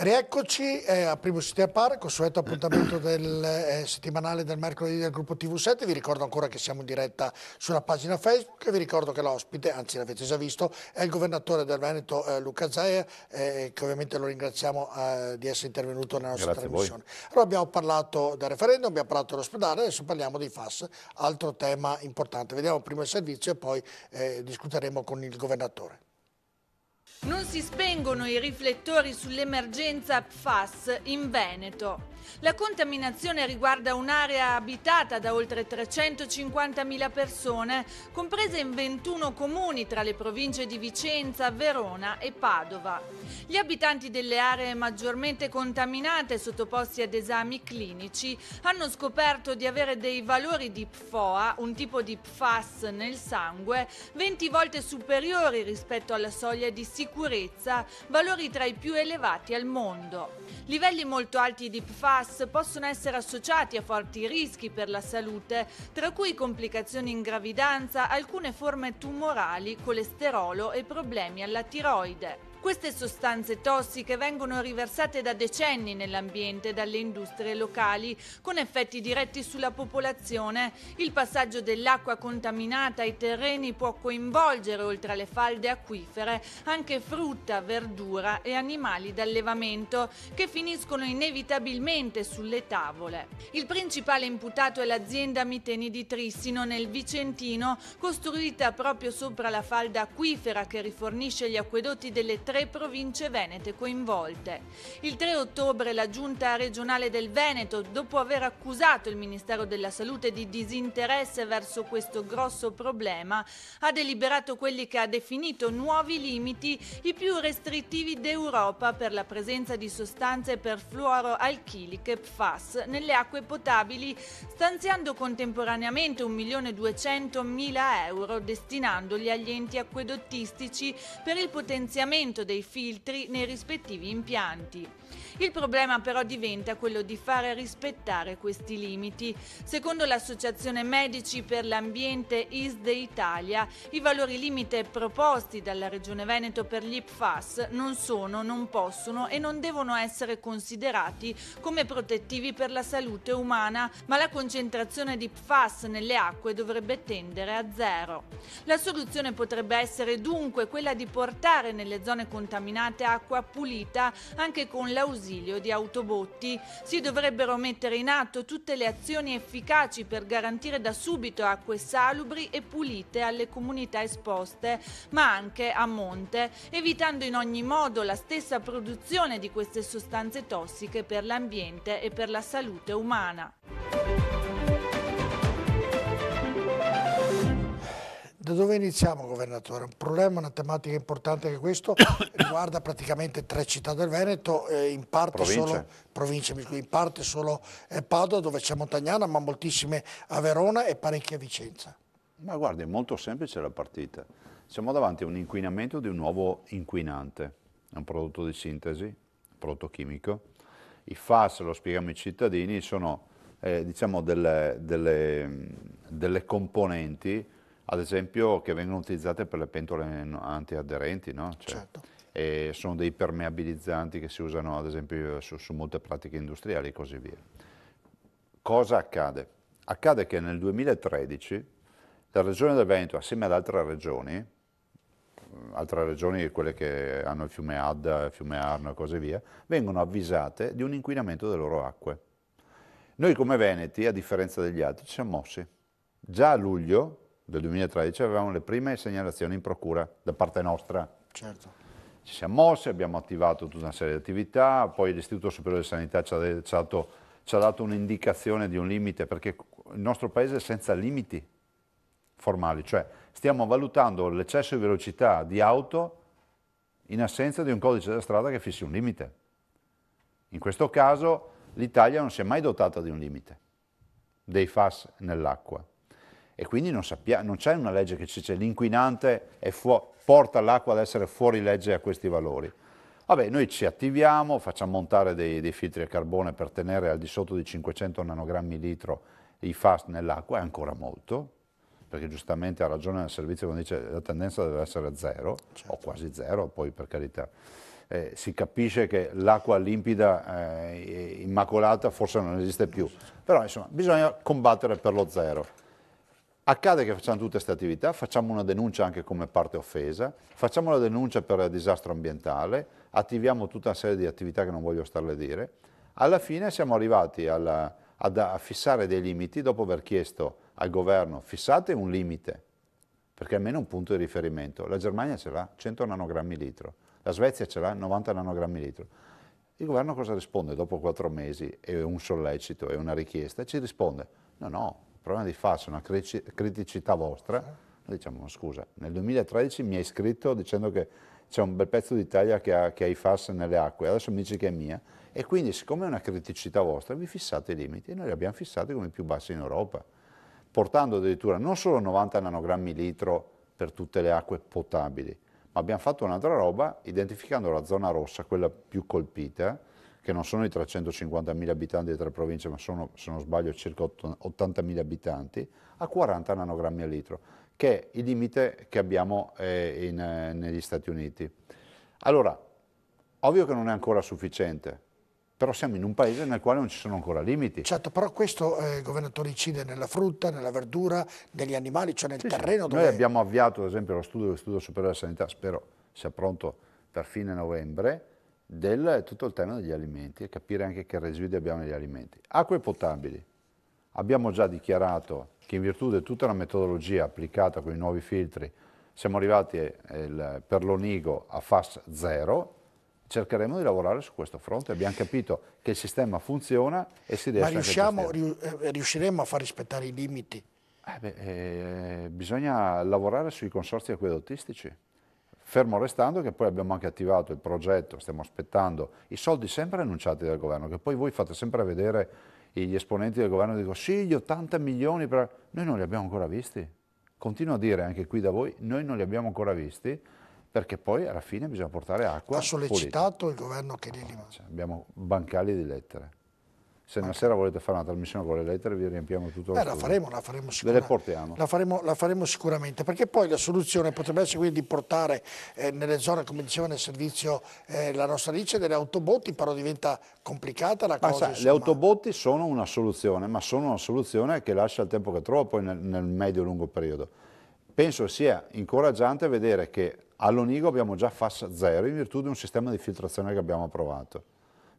Rieccoci a Primo City al Par, consueto appuntamento del settimanale del mercoledì del gruppo TV7. Vi ricordo ancora che siamo in diretta sulla pagina Facebook e vi ricordo che l'ospite, anzi l'avete già visto, è il governatore del Veneto Luca Zaia, che ovviamente lo ringraziamo di essere intervenuto nella nostra trasmissione. Allora abbiamo parlato del referendum, abbiamo parlato dell'ospedale, adesso parliamo dei FAS, altro tema importante. Vediamo prima il servizio e poi discuteremo con il governatore. Non si spengono i riflettori sull'emergenza PFAS in Veneto. La contaminazione riguarda un'area abitata da oltre 350.000 persone, comprese in 21 comuni tra le province di Vicenza, Verona e Padova. Gli abitanti delle aree maggiormente contaminate, sottoposti ad esami clinici, hanno scoperto di avere dei valori di PFOA, un tipo di PFAS nel sangue, 20 volte superiori rispetto alla soglia di sicurezza, valori tra i più elevati al mondo. Livelli molto alti di PFAS possono essere associati a forti rischi per la salute, tra cui complicazioni in gravidanza, alcune forme tumorali, colesterolo e problemi alla tiroide. Queste sostanze tossiche vengono riversate da decenni nell'ambiente dalle industrie locali, con effetti diretti sulla popolazione. Il passaggio dell'acqua contaminata ai terreni può coinvolgere, oltre alle falde acquifere, anche frutta, verdura e animali d'allevamento, che finiscono inevitabilmente sulle tavole. Il principale imputato è l'azienda Miteni di Trissino, nel Vicentino, costruita proprio sopra la falda acquifera che rifornisce gli acquedotti delle 3 province venete coinvolte. Il 3 ottobre la Giunta regionale del Veneto, dopo aver accusato il Ministero della Salute di disinteresse verso questo grosso problema, ha deliberato quelli che ha definito nuovi limiti, i più restrittivi d'Europa per la presenza di sostanze perfluoroalchiliche PFAS nelle acque potabili, stanziando contemporaneamente 1.200.000 euro, destinandoli agli enti acquedottistici per il potenziamento dei filtri nei rispettivi impianti. Il problema però diventa quello di fare rispettare questi limiti. Secondo l'Associazione Medici per l'Ambiente ISDE Italia, i valori limite proposti dalla Regione Veneto per gli PFAS non sono, non possono e non devono essere considerati come protettivi per la salute umana, ma la concentrazione di PFAS nelle acque dovrebbe tendere a zero. La soluzione potrebbe essere dunque quella di portare nelle zone contaminate acqua pulita, anche con l'ausilio di autobotti. Si dovrebbero mettere in atto tutte le azioni efficaci per garantire da subito acque salubri e pulite alle comunità esposte, ma anche a monte, evitando in ogni modo la stessa produzione di queste sostanze tossiche per l'ambiente e per la salute umana. Da dove iniziamo, governatore? Un problema, una tematica importante che questo riguarda praticamente 3 città del Veneto, in parte province, in parte solo Padova, dove c'è Montagnana, ma moltissime a Verona e parecchie a Vicenza. Ma guardi, è molto semplice la partita. Siamo davanti a un inquinamento di un nuovo inquinante, è un prodotto di sintesi, un prodotto chimico. I FAS, lo spieghiamo ai cittadini, sono diciamo delle componenti, ad esempio, che vengono utilizzate per le pentole antiaderenti, no? Certo. E sono dei permeabilizzanti che si usano ad esempio su molte pratiche industriali e così via. Cosa accade? Accade che nel 2013 la Regione del Veneto, assieme ad altre regioni, quelle che hanno il fiume Adda, il fiume Arno e così via, vengono avvisate di un inquinamento delle loro acque. Noi come veneti, a differenza degli altri, ci siamo mossi. Già a luglio del 2013 avevamo le prime segnalazioni in procura da parte nostra. Certo. Ci siamo mossi, abbiamo attivato tutta una serie di attività, poi l'Istituto Superiore di Sanità ci ha dato un'indicazione di un limite, perché il nostro paese è senza limiti formali, cioè stiamo valutando l'eccesso di velocità di auto in assenza di un codice della strada che fissi un limite. In questo caso l'Italia non si è mai dotata di un limite dei FAS nell'acqua. E quindi non c'è una legge che ci dice l'inquinante porta l'acqua ad essere fuori legge a questi valori. Vabbè, noi ci attiviamo, facciamo montare dei filtri a carbone per tenere al di sotto di 500 nanogrammi litro i FAS nell'acqua, è ancora molto, perché giustamente ha ragione il servizio quando dice che la tendenza deve essere 0, certo, o quasi 0, poi per carità. si capisce che l'acqua limpida, immacolata, forse non esiste più. Però insomma bisogna combattere per lo zero. Accade che facciamo tutte queste attività, facciamo una denuncia anche come parte offesa, facciamo la denuncia per disastro ambientale, attiviamo tutta una serie di attività che non voglio starle a dire. Alla fine siamo arrivati a fissare dei limiti dopo aver chiesto al governo fissate un limite, perché almeno un punto di riferimento. La Germania ce l'ha, 100 nanogrammi litro, la Svezia ce l'ha, 90 nanogrammi litro. Il governo cosa risponde dopo 4 mesi e un sollecito e una richiesta? Ci risponde, no, il problema di FAS è una criticità vostra. Noi diciamo, scusa, nel 2013 mi hai scritto dicendo che c'è un bel pezzo d'Italia che ha i FAS nelle acque, adesso mi dici che è mia, e quindi siccome è una criticità vostra vi fissate i limiti, e noi li abbiamo fissati come i più bassi in Europa, portando addirittura non solo 90 nanogrammi litro per tutte le acque potabili, ma abbiamo fatto un'altra roba identificando la zona rossa, quella più colpita, che non sono i 350.000 abitanti delle 3 province, ma sono, se non sbaglio, circa 80.000 abitanti, a 40 nanogrammi al litro, che è il limite che abbiamo negli Stati Uniti. Allora, ovvio che non è ancora sufficiente, però siamo in un paese nel quale non ci sono ancora limiti. Certo, però questo, governatore, incide nella frutta, nella verdura, negli animali, cioè nel terreno. Sì. Noi abbiamo avviato, ad esempio, lo studio dell'Istituto Superiore della Sanità, spero sia pronto per fine novembre, tutto il tema degli alimenti e capire anche che residui abbiamo negli alimenti. Acque potabili. Abbiamo già dichiarato che in virtù di tutta la metodologia applicata con i nuovi filtri siamo arrivati per l'Onigo a FAS 0, cercheremo di lavorare su questo fronte. Abbiamo capito che il sistema funziona e si riesce a gestire. Riusciremo a far rispettare i limiti? Bisogna lavorare sui consorzi acquedottistici. Fermo restando che poi abbiamo anche attivato il progetto, stiamo aspettando i soldi sempre annunciati dal governo, che poi voi fate sempre vedere gli esponenti del governo, dicono sì, gli 80 milioni, noi non li abbiamo ancora visti. Continuo a dire anche qui da voi, noi non li abbiamo ancora visti, perché poi alla fine bisogna portare acqua pulita. Ha sollecitato il governo che li rimane. Abbiamo bancali di lettere. Se una sera volete fare una trasmissione con le lettere vi riempiamo tutto lo studio. La faremo sicuramente. Ve le portiamo. La faremo sicuramente, perché poi la soluzione potrebbe essere quella di portare nelle zone, come diceva nel servizio la nostra Alice, delle autobotti, però diventa complicata la cosa. Le autobotti sono una soluzione, ma sono una soluzione che lascia il tempo che trova poi nel medio-lungo periodo. Penso sia incoraggiante vedere che all'Onigo abbiamo già FAS 0 in virtù di un sistema di filtrazione che abbiamo approvato.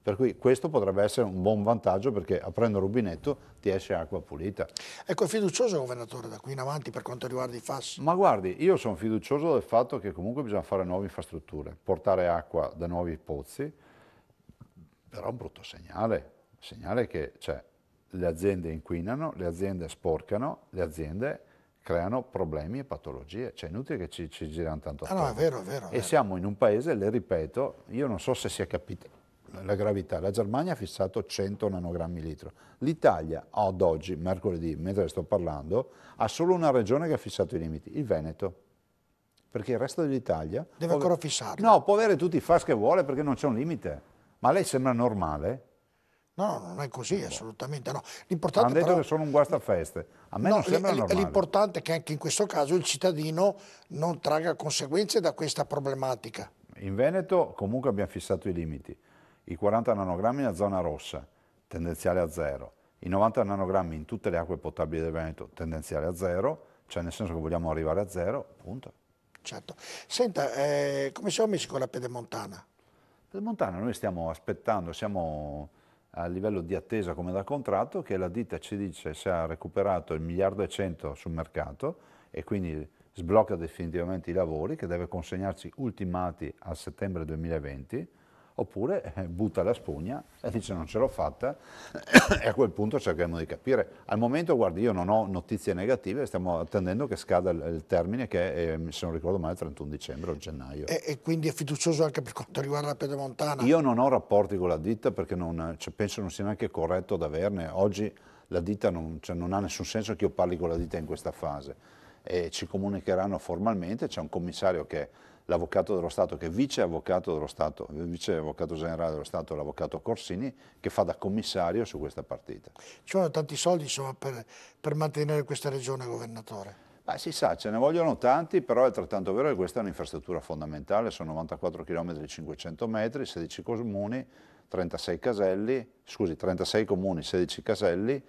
Per cui questo potrebbe essere un buon vantaggio perché aprendo il rubinetto ti esce acqua pulita. Ecco, è fiducioso, governatore, da qui in avanti per quanto riguarda i FAS? Ma guardi, io sono fiducioso del fatto che comunque bisogna fare nuove infrastrutture, portare acqua da nuovi pozzi, però è un brutto segnale che le aziende inquinano, le aziende sporcano, le aziende creano problemi e patologie, è inutile che ci giriamo tanto attorno. No, è vero. E siamo in un paese, le ripeto, io non so se si è capito la gravità, la Germania ha fissato 100 nanogrammi litro, l'Italia ad oggi, mercoledì, mentre sto parlando, ha solo una regione che ha fissato i limiti, il Veneto, perché il resto dell'Italia deve ancora fissarlo. No, può avere tutti i FAS che vuole perché non c'è un limite, ma a lei sembra normale? No, non è così, assolutamente no. Hanno detto che sono un guastafeste, a me non sembra normale. L'importante è che anche in questo caso il cittadino non traga conseguenze da questa problematica. In Veneto comunque abbiamo fissato i limiti, i 40 nanogrammi nella zona rossa, tendenziale a 0, i 90 nanogrammi in tutte le acque potabili del Veneto, tendenziale a 0, cioè nel senso che vogliamo arrivare a 0, punto. Certo. Senta, come siamo messi con la Pedemontana? Pedemontana noi stiamo aspettando, siamo a livello di attesa come da contratto, che la ditta ci dice se ha recuperato il 1,1 miliardi sul mercato e quindi sblocca definitivamente i lavori, che deve consegnarci ultimati a settembre 2020, oppure butta la spugna e dice non ce l'ho fatta e a quel punto cercheremo di capire. Al momento, guardi, io non ho notizie negative, stiamo attendendo che scada il termine che è, se non ricordo male, il 31 dicembre o gennaio. E quindi è fiducioso anche per quanto riguarda la Pedemontana? Io non ho rapporti con la ditta perché penso non sia neanche corretto ad averne. Oggi la ditta non ha nessun senso che io parli con la ditta in questa fase. E ci comunicheranno formalmente, c'è un commissario che è l'avvocato dello Stato, che è vice avvocato generale dello Stato, l'avvocato Corsini, che fa da commissario su questa partita. Ci sono tanti soldi insomma, per mantenere questa regione, governatore? Si sa, ce ne vogliono tanti, però è altrettanto vero che questa è un'infrastruttura fondamentale, sono 94 km 500 metri, 16 comuni, 36 caselli, scusi, 36 comuni, 16 caselli,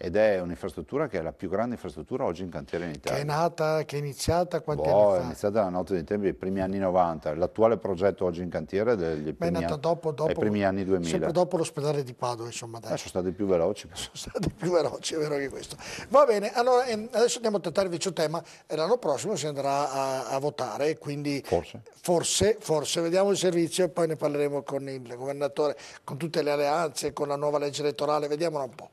ed è un'infrastruttura che è la più grande infrastruttura oggi in cantiere in Italia. Che è nata, che è iniziata quanti È anni fa? iniziata nella notte dei tempi, i primi anni 90, l'attuale progetto oggi in cantiere è degli Ma è nata dopo, ai primi anni 2000. sempre dopo l'ospedale di Padova, insomma. Dai. Sono stati più veloci. Sono stati più veloci, è vero che questo. Va bene, allora adesso andiamo a trattare invece un tema, l'anno prossimo si andrà a votare, quindi forse vediamo il servizio e poi ne parleremo con il governatore, con tutte le alleanze, con la nuova legge elettorale, vediamola un po'.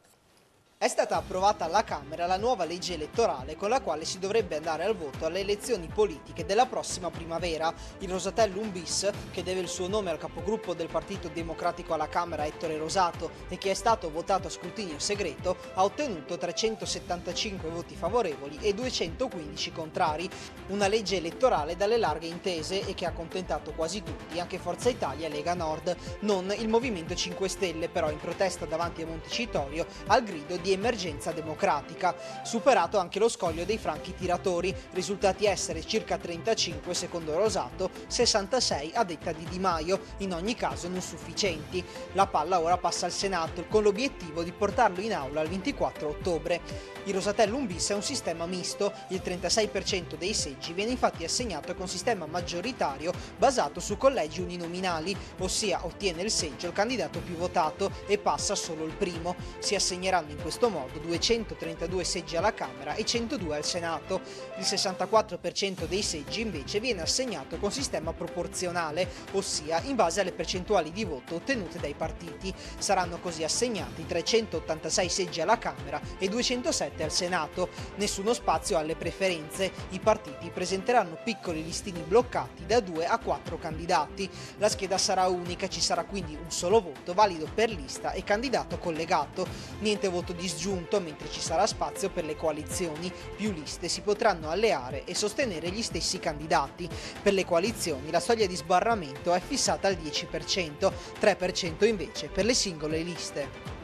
È stata approvata alla Camera la nuova legge elettorale con la quale si dovrebbe andare al voto alle elezioni politiche della prossima primavera. Il Rosatellum bis, che deve il suo nome al capogruppo del Partito Democratico alla Camera Ettore Rosato e che è stato votato a scrutinio segreto, ha ottenuto 375 voti favorevoli e 215 contrari. Una legge elettorale dalle larghe intese e che ha accontentato quasi tutti, anche Forza Italia e Lega Nord, non il Movimento 5 Stelle, però in protesta davanti a Montecitorio al grido di emergenza democratica. Superato anche lo scoglio dei franchi tiratori, risultati essere circa 35 secondo Rosato, 66 a detta di Di Maio, in ogni caso non sufficienti. La palla ora passa al Senato con l'obiettivo di portarlo in aula il 24 ottobre. Il Rosatellum bis è un sistema misto, il 36% dei seggi viene infatti assegnato con sistema maggioritario basato su collegi uninominali, ossia ottiene il seggio il candidato più votato e passa solo il primo. Si assegneranno in questo modo 232 seggi alla Camera e 102 al Senato. Il 64% dei seggi invece viene assegnato con sistema proporzionale, ossia in base alle percentuali di voto ottenute dai partiti. Saranno così assegnati 386 seggi alla Camera e 207 al Senato. Nessuno spazio alle preferenze. I partiti presenteranno piccoli listini bloccati da 2 a 4 candidati. La scheda sarà unica, ci sarà quindi un solo voto valido per lista e candidato collegato. Niente voto disgiunto, mentre ci sarà spazio per le coalizioni. Più liste si potranno alleare e sostenere gli stessi candidati. Per le coalizioni la soglia di sbarramento è fissata al 10%, 3% invece per le singole liste.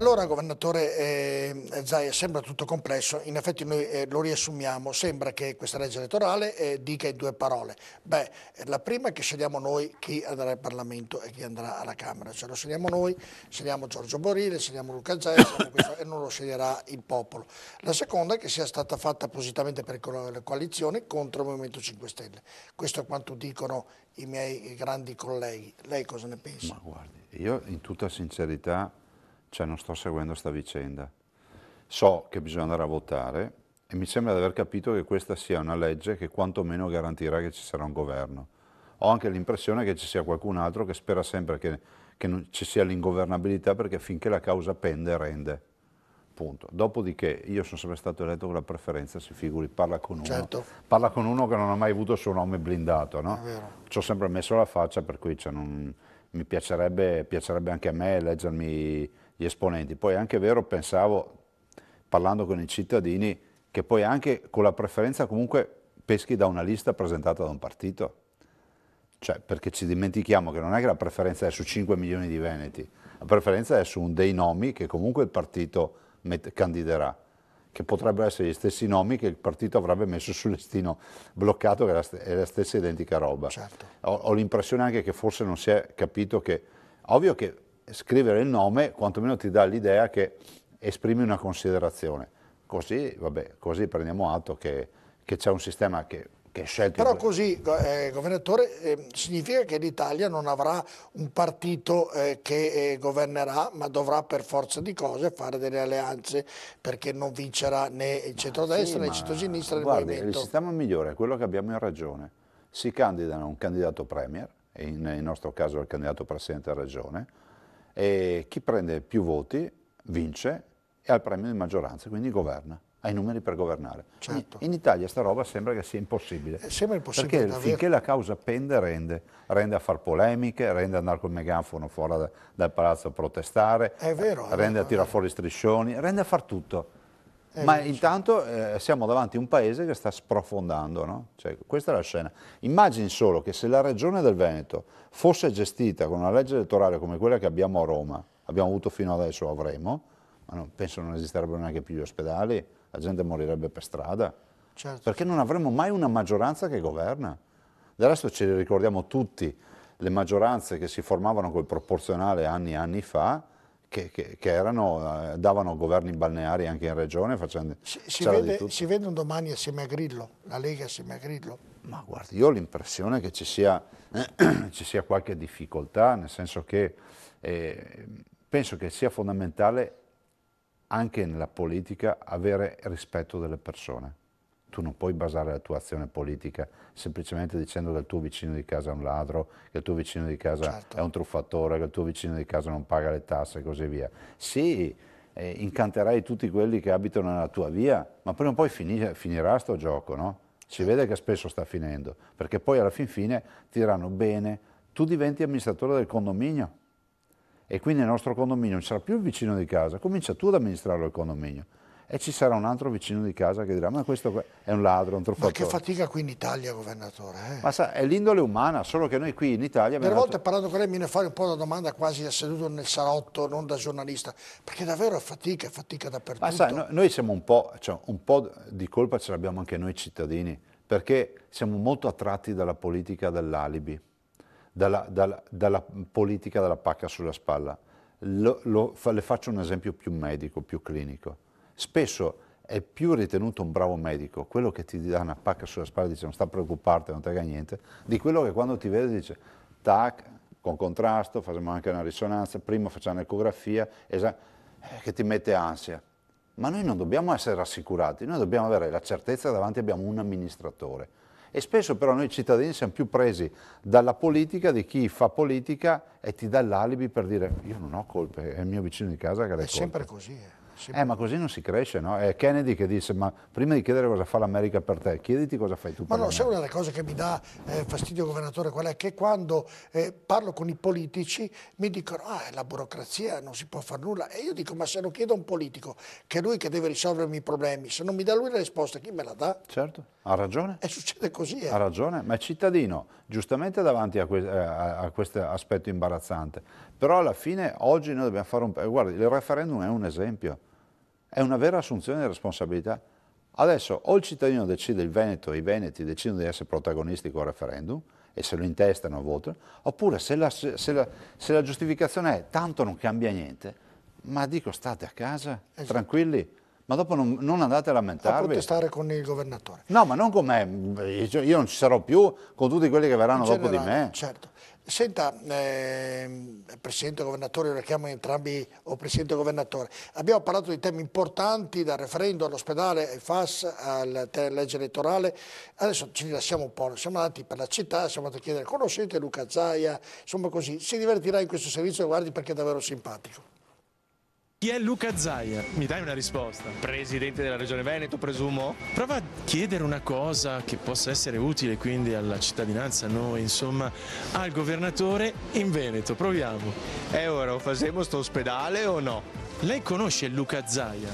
Allora, governatore Zaia, sembra tutto complesso, in effetti noi lo riassumiamo, sembra che questa legge elettorale dica in due parole. La prima è che scegliamo noi chi andrà al Parlamento e chi andrà alla Camera, cioè lo scegliamo noi, scegliamo Giorgio Borile, scegliamo Luca Zaia e non lo sceglierà il popolo. La seconda è che sia stata fatta appositamente per le coalizioni contro il Movimento 5 Stelle. Questo è quanto dicono i miei grandi colleghi. Lei cosa ne pensa? Ma guardi, io in tutta sincerità non sto seguendo sta vicenda. So che bisogna andare a votare e mi sembra di aver capito che questa sia una legge che quantomeno garantirà che ci sarà un governo. Ho anche l'impressione che ci sia qualcun altro che spera sempre che non ci sia l'ingovernabilità, perché finché la causa pende rende. Punto. Dopodiché io sono sempre stato eletto con la preferenza, si figuri, parla con uno, certo. Parla con uno che non ha mai avuto il suo nome blindato, no? Ci ho sempre messo la faccia, per cui mi piacerebbe anche a me leggermi gli esponenti. Poi è anche vero, pensavo, parlando con i cittadini, che poi anche con la preferenza comunque peschi da una lista presentata da un partito. Cioè, perché ci dimentichiamo che non è che la preferenza è su 5 milioni di veneti, la preferenza è su dei nomi che comunque il partito candiderà, che potrebbero essere gli stessi nomi che il partito avrebbe messo sul listino bloccato, che è la stessa identica roba. Certo. Ho l'impressione anche che forse non si è capito che, ovvio che scrivere il nome quantomeno ti dà l'idea che esprimi una considerazione, così, vabbè, così prendiamo atto che c'è un sistema che è scelto. Però così, governatore, significa che l'Italia non avrà un partito che governerà, ma dovrà per forza di cose fare delle alleanze, perché non vincerà né il centrodestra né il centrosinistra né il movimento. Il sistema migliore è quello che abbiamo in regione. Si candidano un candidato premier, e nel nostro caso il candidato presidente della regione, e chi prende più voti vince e ha il premio di maggioranza, quindi governa, ha i numeri per governare. Certo. In Italia sta roba sembra che sia impossibile, sembra impossibile perché davvero. Finché la causa pende rende a far polemiche, rende a andare col megafono fuori dal palazzo a protestare, rende a tirare fuori striscioni, rende a far tutto. Ma intanto siamo davanti a un paese che sta sprofondando, no? Cioè, questa è la scena. Immagini solo che se la regione del Veneto fosse gestita con una legge elettorale come quella che abbiamo a Roma, abbiamo avuto fino adesso, avremo, ma penso non esisterebbero neanche più gli ospedali, la gente morirebbe per strada, Certo. perché non avremo mai una maggioranza che governa. Del resto ci ricordiamo tutti le maggioranze che si formavano col proporzionale anni e anni fa, che davano governi balneari anche in regione facendo Si vede un domani assieme a Grillo, la Lega assieme a Grillo? Ma guardi, io ho l'impressione che ci sia qualche difficoltà, nel senso che penso che sia fondamentale anche nella politica avere rispetto delle persone. Tu non puoi basare la tua azione politica semplicemente dicendo che il tuo vicino di casa è un ladro, che il tuo vicino di casa Certo. è un truffatore, che il tuo vicino di casa non paga le tasse e così via. Sì, incanterai tutti quelli che abitano nella tua via, ma prima o poi finirà sto gioco, no? Si vede che spesso sta finendo, perché poi alla fin fine ti diranno bene, tu diventi amministratore del condominio e quindi nel nostro condominio non sarà più il vicino di casa, comincia tu ad amministrarlo il condominio. E ci sarà un altro vicino di casa che dirà ma questo è un ladro, un truffatore. Ma che fatica qui in Italia, governatore. Ma sa, è l'indole umana, solo che noi qui in Italia... Delle volte parlando con lei mi viene fuori un po' la domanda quasi da seduto nel salotto, non da giornalista, perché davvero è fatica dappertutto. Ma sai, noi siamo un po' di colpa ce l'abbiamo anche noi cittadini, perché siamo molto attratti dalla politica dell'alibi, dalla politica della pacca sulla spalla. Le faccio un esempio più medico, più clinico. Spesso è più ritenuto un bravo medico quello che ti dà una pacca sulla spalla e dice non sta a preoccuparti, non te frega niente, di quello che quando ti vede dice tac, con contrasto, facciamo anche una risonanza, prima facciamo un'ecografia, che ti mette ansia. Ma noi non dobbiamo essere rassicurati, noi dobbiamo avere la certezza che davanti abbiamo un amministratore. E spesso però noi cittadini siamo più presi dalla politica, di chi fa politica e ti dà l'alibi per dire io non ho colpe, è il mio vicino di casa che ha le colpe. È sempre così. Ma così non si cresce, no? È Kennedy che disse, ma prima di chiedere cosa fa l'America per te, chiediti cosa fai tu per Ma no, me. sai una delle cose che mi dà fastidio, governatore, qual è? Che quando parlo con i politici mi dicono la burocrazia, non si può fare nulla. E io dico, ma se lo chiedo a un politico, che è lui che deve risolvermi i problemi, se non mi dà lui la risposta, chi me la dà? Certo, ha ragione. E succede così. Ha ragione, ma è cittadino, giustamente davanti a questo aspetto imbarazzante. Però alla fine oggi noi dobbiamo fare guardi, il referendum è un esempio. È una vera assunzione di responsabilità. Adesso o il cittadino decide, il Veneto e i veneti decidono di essere protagonisti col referendum e se lo intestano votano, oppure se la giustificazione è tanto non cambia niente, ma dico state a casa, tranquilli, ma dopo non andate a lamentarvi. A protestare con il governatore. No, ma non con me, io non ci sarò più con tutti quelli che verranno dopo di me. Certo. Senta, Presidente Governatore, lo chiamo entrambi o Presidente Governatore, abbiamo parlato di temi importanti, dal referendum all'ospedale, ai FAS, alla legge elettorale, adesso ci rilassiamo un po', siamo andati per la città, siamo andati a chiedere, conoscete Luca Zaia, insomma così, si divertirà in questo servizio, guardi perché è davvero simpatico. Chi è Luca Zaia? Mi dai una risposta? Presidente della Regione Veneto, presumo? Prova a chiedere una cosa che possa essere utile quindi alla cittadinanza, noi insomma, al governatore in Veneto. Proviamo. E ora o facciamo sto ospedale o no? Lei conosce Luca Zaia?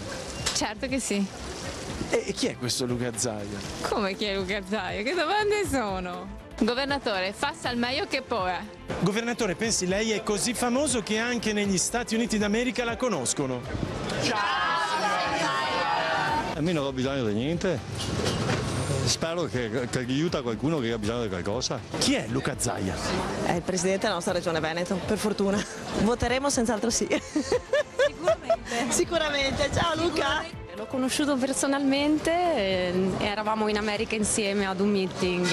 Certo che sì. E chi è questo Luca Zaia? Come chi è Luca Zaia? Che domande sono? Governatore, faccia il meglio che può. Governatore, pensi lei è così famoso che anche negli Stati Uniti d'America la conoscono? A me non ho bisogno di niente. Spero che aiuta qualcuno che ha bisogno di qualcosa. Chi è Luca Zaia? È il presidente della nostra regione Veneto, per fortuna. Voteremo senz'altro sì. Sicuramente. Sicuramente. Ciao Luca. L'ho conosciuto personalmente, eravamo in America insieme ad un meeting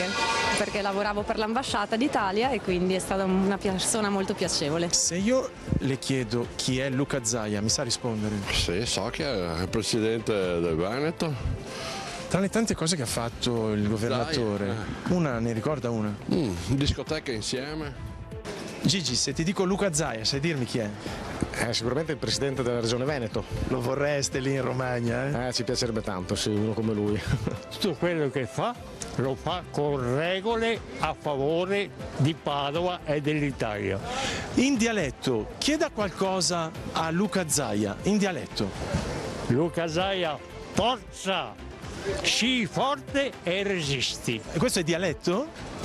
perché lavoravo per l'ambasciata d'Italia e quindi è stata una persona molto piacevole. Se io le chiedo chi è Luca Zaia, mi sa rispondere? Sì, so che è il presidente del Veneto. Tra le tante cose che ha fatto il governatore, una, ne ricorda una? Discoteche insieme. Gigi, se ti dico Luca Zaia, sai dirmi chi è? Sicuramente il presidente della regione Veneto. Lo vorreste lì in Romagna? Ci piacerebbe tanto, sì, uno come lui. Tutto quello che fa lo fa con regole a favore di Padova e dell'Italia. In dialetto, chieda qualcosa a Luca Zaia, in dialetto. Luca Zaia, forza, sii forte e resisti. E questo è dialetto?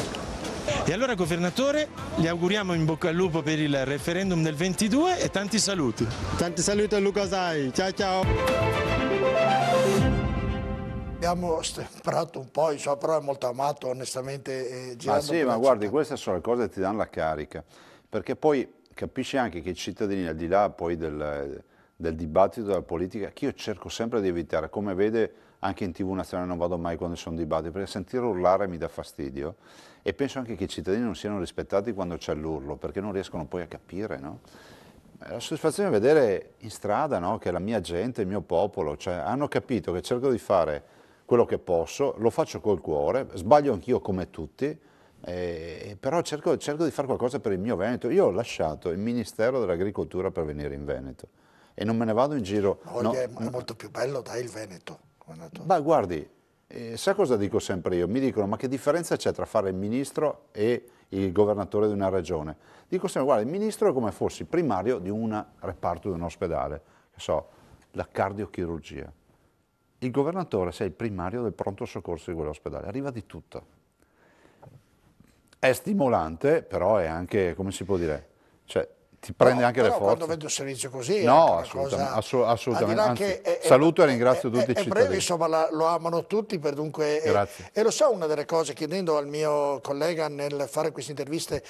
E allora governatore, gli auguriamo in bocca al lupo per il referendum del 22 e tanti saluti. Tanti saluti a Luca Sai, ciao ciao. Abbiamo sperato un po', insomma, però è molto amato onestamente. Ma sì, ma guardi, queste sono le cose che ti danno la carica, perché poi capisci anche che i cittadini, al di là poi del dibattito della politica, che io cerco sempre di evitare, come vede anche in TV nazionale non vado mai quando sono dibattiti, perché sentire urlare mi dà fastidio, e penso anche che i cittadini non siano rispettati quando c'è l'urlo, perché non riescono poi a capire, no? La soddisfazione è vedere in strada, no, che la mia gente, il mio popolo, cioè, hanno capito che cerco di fare quello che posso, lo faccio col cuore, sbaglio anch'io come tutti, però cerco di fare qualcosa per il mio Veneto. Io ho lasciato il Ministero dell'Agricoltura per venire in Veneto e non me ne vado in giro. No, è molto più bello, dai, il Veneto. Beh, guardi, sai cosa dico sempre io? Mi dicono, ma che differenza c'è tra fare il ministro e il governatore di una regione? Dico sempre, guarda, il ministro è come fossi primario di un reparto di un ospedale, che so, la cardiochirurgia. Il governatore sei il primario del pronto soccorso di quell'ospedale, arriva di tutto. È stimolante, però è anche, come si può dire, cioè ti prende anche le forze. Quando vedo un servizio così no, è una assolutamente. Anzi, che saluto e ringrazio tutti i cittadini. È breve, insomma, lo amano tutti, dunque, grazie. E lo so, una delle cose, chiedendo al mio collega nel fare queste interviste,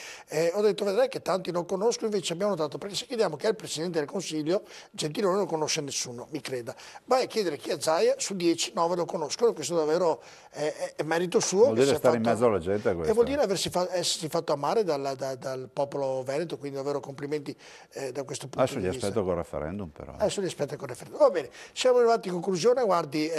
ho detto, vedrai che tanti non conosco, invece abbiamo notato, perché se chiediamo chi è il Presidente del Consiglio, Gentiloni non lo conosce nessuno, mi creda. Vai a chiedere chi è Zaia, su 10, 9 lo conoscono, questo davvero è merito suo. Vuol dire stare in mezzo alla gente, questo. E vuol dire essersi fatto amare dal popolo veneto, quindi davvero complimenti da questo punto Adesso di li vista. aspetto col referendum, però. Adesso li aspetto col referendum. Va bene, siamo arrivati in conclusione. Guardi,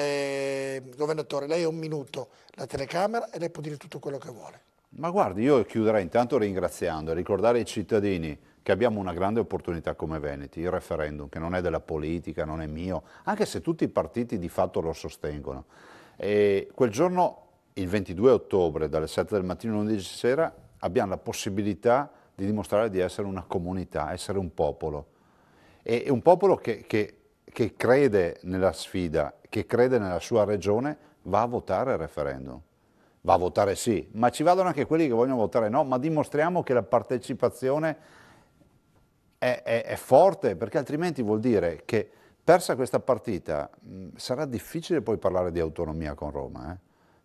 governatore, lei ha un minuto, la telecamera, e lei può dire tutto quello che vuole. Ma guardi, io chiuderei intanto ringraziando e ricordare ai cittadini che abbiamo una grande opportunità come veneti, il referendum, che non è della politica, non è mio, anche se tutti i partiti di fatto lo sostengono. E quel giorno, il 22 ottobre, dalle 7 del mattino all'11 sera, abbiamo la possibilità di dimostrare di essere una comunità, essere un popolo. E un popolo che crede nella sfida, che crede nella sua regione, va a votare il referendum. Va a votare sì, ma ci vadano anche quelli che vogliono votare no, ma dimostriamo che la partecipazione è forte, perché altrimenti vuol dire che, persa questa partita, sarà difficile poi parlare di autonomia con Roma.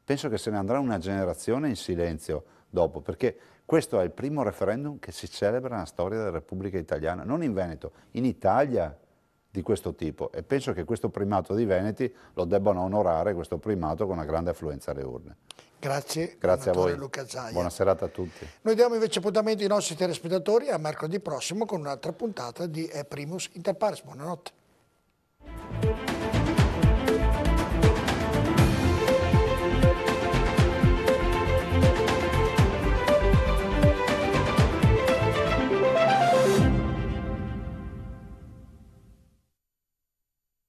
Penso che se ne andrà una generazione in silenzio dopo, perché questo è il primo referendum che si celebra nella storia della Repubblica Italiana, non in Veneto, in Italia, di questo tipo, e penso che questo primato di Veneti lo debbano onorare, questo primato, con una grande affluenza alle urne. Grazie a voi. Luca Zaia. Buona serata a tutti. Noi diamo invece appuntamento ai nostri telespettatori a mercoledì prossimo con un'altra puntata di Primus Inter Pares. Buonanotte.